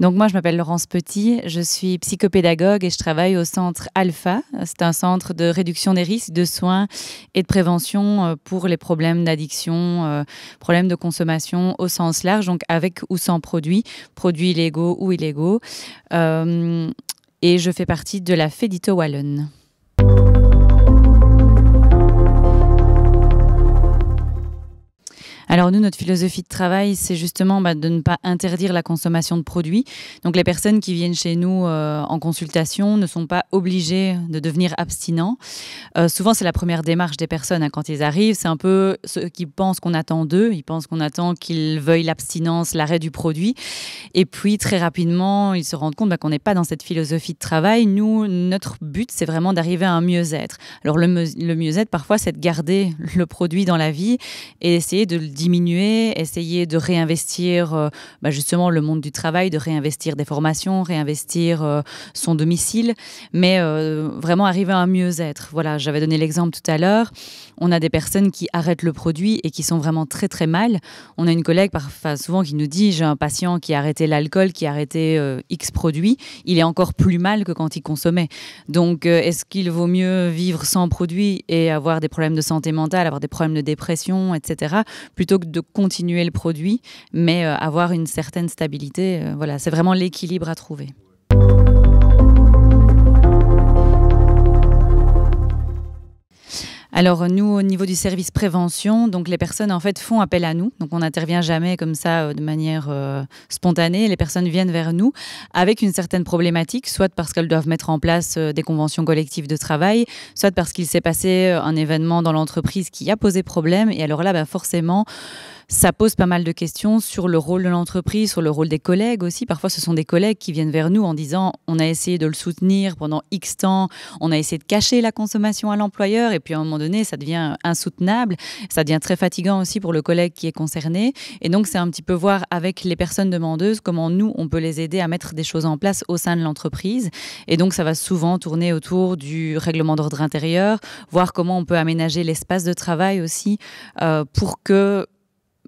Donc moi, je m'appelle Laurence Petit, je suis psychopédagogue et je travaille au centre Alpha. C'est un centre de réduction des risques, de soins et de prévention pour les problèmes d'addiction, problèmes de consommation au sens large, donc avec ou sans produits, produits légaux ou illégaux. Et je fais partie de la Fédito Wallonne. Alors nous, notre philosophie de travail, c'est justement de ne pas interdire la consommation de produits. Donc les personnes qui viennent chez nous en consultation ne sont pas obligées de devenir abstinents. Souvent, c'est la première démarche des personnes quand ils arrivent. C'est un peu ceux qui pensent qu'on attend d'eux. Ils pensent qu'on attend qu'ils veuillent l'abstinence, l'arrêt du produit. Et puis très rapidement, ils se rendent compte qu'on n'est pas dans cette philosophie de travail. Nous, notre but, c'est vraiment d'arriver à un mieux-être. Alors le mieux-être, parfois, c'est de garder le produit dans la vie et essayer de le diminuer, essayer de réinvestir justement le monde du travail, de réinvestir des formations, réinvestir son domicile, mais vraiment arriver à un mieux-être. Voilà, j'avais donné l'exemple tout à l'heure. On a des personnes qui arrêtent le produit et qui sont vraiment très très mal. On a une collègue souvent qui nous dit: j'ai un patient qui a arrêté l'alcool, qui a arrêté X produits, il est encore plus mal que quand il consommait. Donc est-ce qu'il vaut mieux vivre sans produit et avoir des problèmes de santé mentale, avoir des problèmes de dépression, etc., plutôt que de continuer le produit, mais avoir une certaine stabilité. Voilà, c'est vraiment l'équilibre à trouver. Alors nous, au niveau du service prévention, donc les personnes en fait font appel à nous. Donc on n'intervient jamais comme ça de manière spontanée. Les personnes viennent vers nous avec une certaine problématique, soit parce qu'elles doivent mettre en place des conventions collectives de travail, soit parce qu'il s'est passé un événement dans l'entreprise qui a posé problème. Et alors là, forcément, ça pose pas mal de questions sur le rôle de l'entreprise, sur le rôle des collègues aussi. Parfois, ce sont des collègues qui viennent vers nous en disant: on a essayé de le soutenir pendant X temps, on a essayé de cacher la consommation à l'employeur, et puis à un moment donné, ça devient insoutenable. Ça devient très fatigant aussi pour le collègue qui est concerné. Et donc, c'est un petit peu voir avec les personnes demandeuses comment nous, on peut les aider à mettre des choses en place au sein de l'entreprise. Et donc, ça va souvent tourner autour du règlement d'ordre intérieur, voir comment on peut aménager l'espace de travail aussi pour que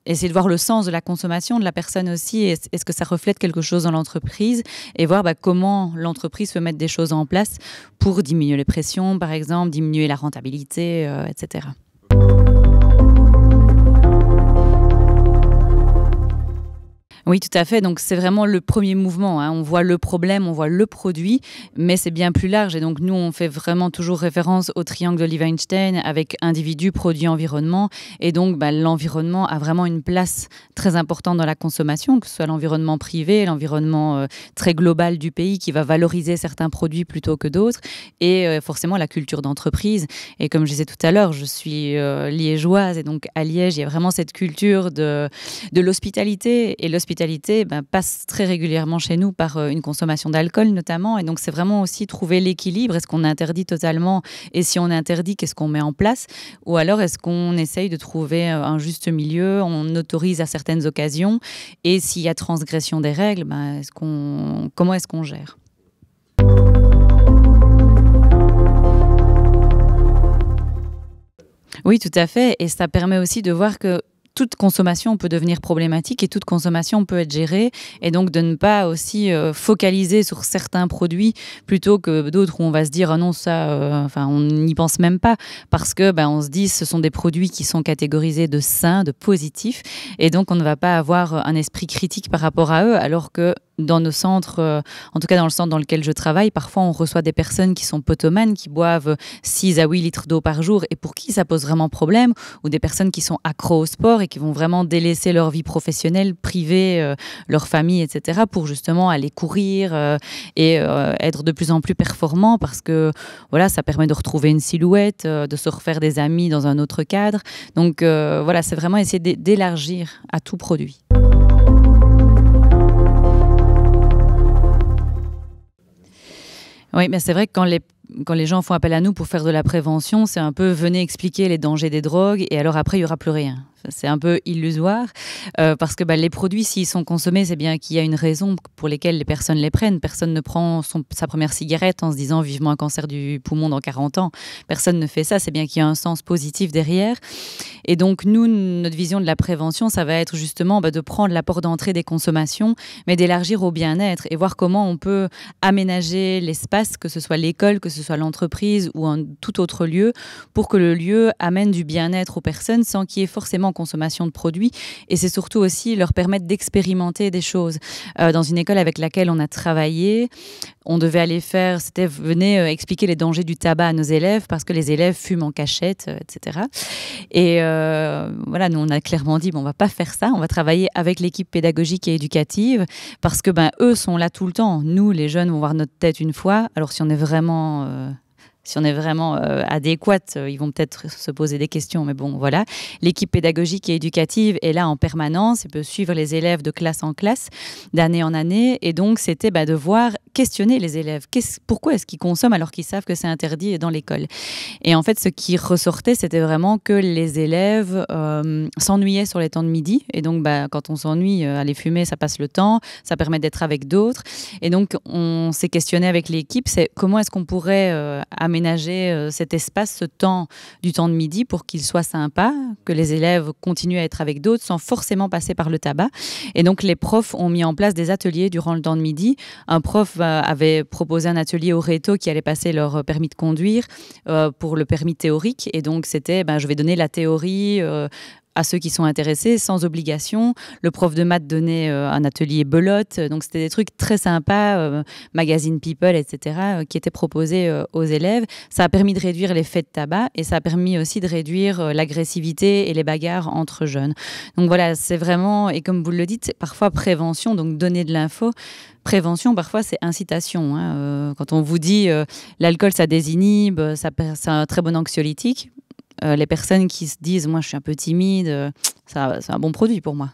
essayer de voir le sens de la consommation de la personne aussi. Est-ce que ça reflète quelque chose dans l'entreprise? Et voir comment l'entreprise peut mettre des choses en place pour diminuer les pressions, par exemple, diminuer la rentabilité, etc. Oui, tout à fait. Donc, c'est vraiment le premier mouvement. On voit le problème, on voit le produit, mais c'est bien plus large. Et donc, nous, on fait vraiment toujours référence au triangle d'Oliver-Einstein avec individu, produit, environnement. Et donc, l'environnement a vraiment une place très importante dans la consommation, que ce soit l'environnement privé, l'environnement très global du pays qui va valoriser certains produits plutôt que d'autres, et forcément la culture d'entreprise. Et comme je disais tout à l'heure, je suis liégeoise, et donc à Liège, il y a vraiment cette culture de l'hospitalité. Et l'hospitalité passe très régulièrement chez nous par une consommation d'alcool notamment. Et donc, c'est vraiment aussi trouver l'équilibre. Est-ce qu'on interdit totalement? Et si on interdit, qu'est-ce qu'on met en place? Ou alors, est-ce qu'on essaye de trouver un juste milieu? On autorise à certaines occasions. Et s'il y a transgression des règles, comment est-ce qu'on gère? Oui, tout à fait. Et ça permet aussi de voir que toute consommation peut devenir problématique et toute consommation peut être gérée, et donc de ne pas aussi focaliser sur certains produits plutôt que d'autres où on va se dire: ah non, ça, on n'y pense même pas, parce que on se dit ce sont des produits qui sont catégorisés de sains, de positifs, et donc on ne va pas avoir un esprit critique par rapport à eux, alors que dans nos centres, en tout cas dans le centre dans lequel je travaille, parfois on reçoit des personnes qui sont potomanes, qui boivent 6 à 8 litres d'eau par jour et pour qui ça pose vraiment problème, ou des personnes qui sont accros au sport et qui vont vraiment délaisser leur vie professionnelle, privée, leur famille, etc., pour justement aller courir et être de plus en plus performants, parce que voilà, ça permet de retrouver une silhouette, de se refaire des amis dans un autre cadre. Donc voilà, c'est vraiment essayer d'élargir à tout produit. Oui, mais c'est vrai que quand les gens font appel à nous pour faire de la prévention, c'est un peu: venez expliquer les dangers des drogues et alors après, il n'y aura plus rien. c'est un peu illusoire parce que les produits, s'ils sont consommés, c'est bien qu'il y a une raison pour laquelle les personnes les prennent. Personne ne prend sa première cigarette en se disant vivement un cancer du poumon dans 40 ans. Personne ne fait ça, c'est bien qu'il y a un sens positif derrière. Et donc, nous, notre vision de la prévention, ça va être justement de prendre l'apport d'entrée des consommations, mais d'élargir au bien-être et voir comment on peut aménager l'espace, que ce soit l'école, que ce soit l'entreprise ou un tout autre lieu, pour que le lieu amène du bien-être aux personnes sans qu'il y ait forcément consommation de produits. Et c'est surtout aussi leur permettre d'expérimenter des choses. Dans une école avec laquelle on a travaillé, on devait aller venez expliquer les dangers du tabac à nos élèves parce que les élèves fument en cachette, etc. Et voilà, nous on a clairement dit, on va pas faire ça, on va travailler avec l'équipe pédagogique et éducative parce que eux sont là tout le temps. Nous, les jeunes, vont voir notre tête une fois. Alors si on est vraiment adéquate, ils vont peut-être se poser des questions, mais bon, voilà. L'équipe pédagogique et éducative est là en permanence, elle peut suivre les élèves de classe en classe, d'année en année, et donc c'était de voir, questionner les élèves. Pourquoi est-ce qu'ils consomment alors qu'ils savent que c'est interdit dans l'école? Et en fait, ce qui ressortait, c'était vraiment que les élèves s'ennuyaient sur les temps de midi, et donc quand on s'ennuie, aller fumer, ça passe le temps, ça permet d'être avec d'autres, et donc on s'est questionné avec l'équipe, c'est comment est-ce qu'on pourrait aménager cet espace, ce temps du temps de midi pour qu'il soit sympa, que les élèves continuent à être avec d'autres sans forcément passer par le tabac. Et donc les profs ont mis en place des ateliers durant le temps de midi. Un prof avait proposé un atelier au réto qui allait passer leur permis de conduire pour le permis théorique. Et donc c'était, je vais donner la théorie à ceux qui sont intéressés, sans obligation. Le prof de maths donnait un atelier belote. Donc, c'était des trucs très sympas, magazine People, etc., qui étaient proposés aux élèves. Ça a permis de réduire l'effet de tabac et ça a permis aussi de réduire l'agressivité et les bagarres entre jeunes. Donc, voilà, c'est vraiment, et comme vous le dites, c'est parfois prévention, donc donner de l'info. Prévention, parfois, c'est incitation. Quand on vous dit l'alcool, ça désinhibe, c'est un très bon anxiolytique. Les personnes qui se disent « moi je suis un peu timide », c'est un bon produit pour moi.